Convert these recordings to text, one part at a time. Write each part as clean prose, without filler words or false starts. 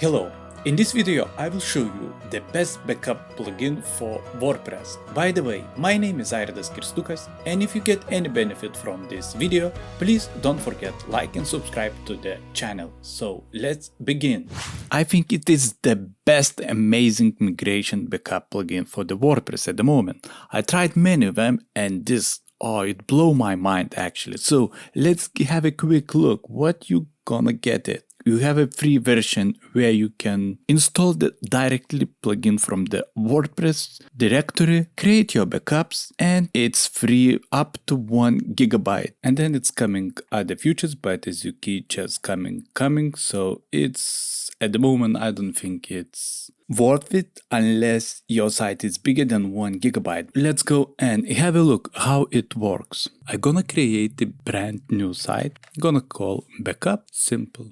Hello, in this video I will show you the best backup plugin for WordPress. By the way, my name is Airdas Kirstukas, and if you get any benefit from this video, please don't forget like and subscribe to the channel. So let's begin. I think it is the best amazing migration backup plugin for the WordPress at the moment. I tried many of them and it blew my mind actually. So let's have a quick look what you gonna get it. You have a free version where you can install the directly plugin from the WordPress directory, create your backups, and it's free up to 1 GB. And then it's coming other features, but as you see, just coming. So it's at the moment, I don't think it's worth it unless your site is bigger than 1 GB. Let's go and have a look how it works. I'm gonna create a brand new site. Gonna call backup, simple.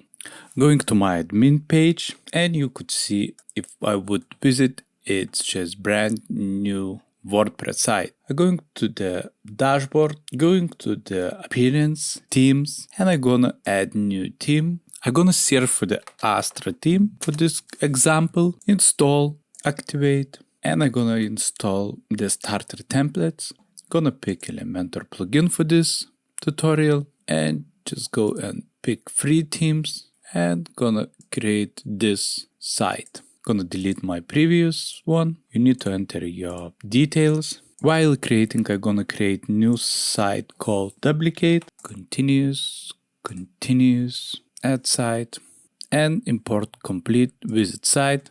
Going to my admin page, and you could see if I would visit, it's just brand new WordPress site. I'm going to the dashboard, going to the appearance, themes, and I'm gonna add new theme. I'm gonna search for the Astra theme for this example, install, activate, and I'm gonna install the starter templates. Gonna pick Elementor plugin for this tutorial and just go and pick free themes and gonna create this site. Gonna delete my previous one. You need to enter your details. While creating, I'm gonna create new site called duplicate, continuous, add site, and import complete visit site.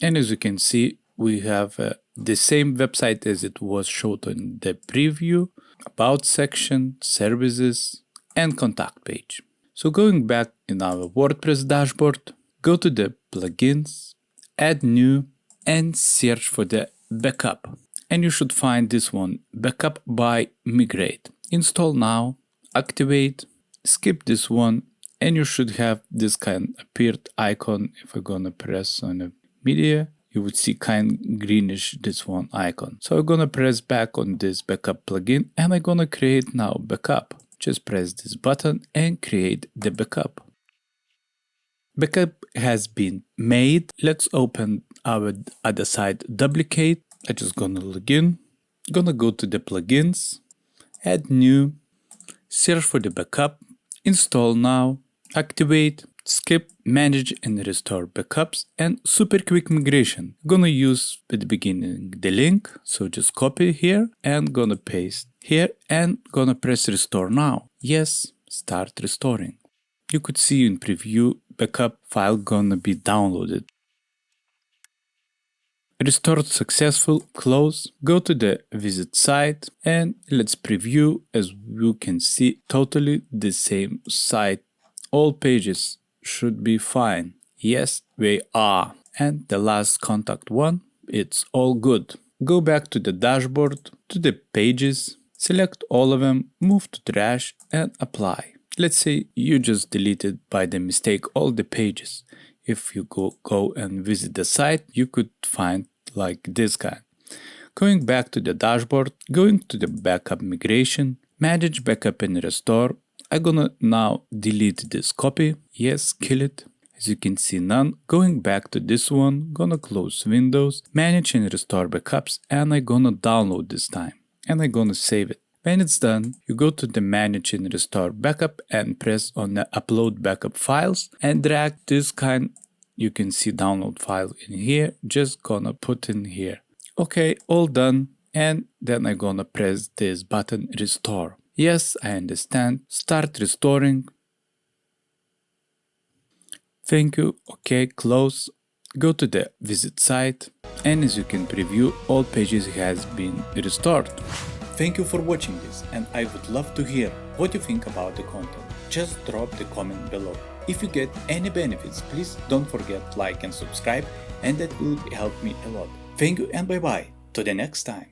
And as you can see, we have the same website as it was showed in the preview, about section, services, and contact page. So going back in our WordPress dashboard, go to the plugins, add new, and search for the backup. And you should find this one, Backup by Migrate. Install now, activate, skip this one, and you should have this kind of appeared icon. If I'm gonna press on a media, you would see kind greenish this one icon. So I'm gonna press back on this backup plugin and I'm gonna create now backup. Just press this button and create the backup. Backup has been made. Let's open our other site, duplicate. I'm just gonna log in. Gonna go to the plugins, add new, search for the backup, install now, activate, skip, manage and restore backups, and super quick migration. Gonna use at the beginning the link, so just copy here and gonna paste here and gonna press restore now. Yes, start restoring. You could see in preview backup file gonna be downloaded. Restored successful, close, go to the visit site and let's preview. As you can see, totally the same site. All pages should be fine. Yes, they are. And the last contact one, it's all good. Go back to the dashboard, to the pages, select all of them, move to trash and apply. Let's say you just deleted by the mistake all the pages. If you go and visit the site, you could find like this guy. Going back to the dashboard, going to the backup migration, manage backup and restore. I'm gonna now delete this copy. Yes, kill it. As you can see, none. Going back to this one, gonna close Windows, manage and restore backups, and I'm gonna download this time. And I'm gonna save it. When it's done, you go to the manage and restore backup and press on the upload backup files and drag this kind. You can see download file in here. Just gonna put in here. Okay, all done. And then I'm gonna press this button restore. Yes, I understand. Start restoring. Thank you. Okay, close. Go to the visit site. And as you can preview, all pages has been restored. Thank you for watching this, and I would love to hear what you think about the content. Just drop the comment below. If you get any benefits, please don't forget like and subscribe, and that will help me a lot. Thank you and bye bye. To the next time.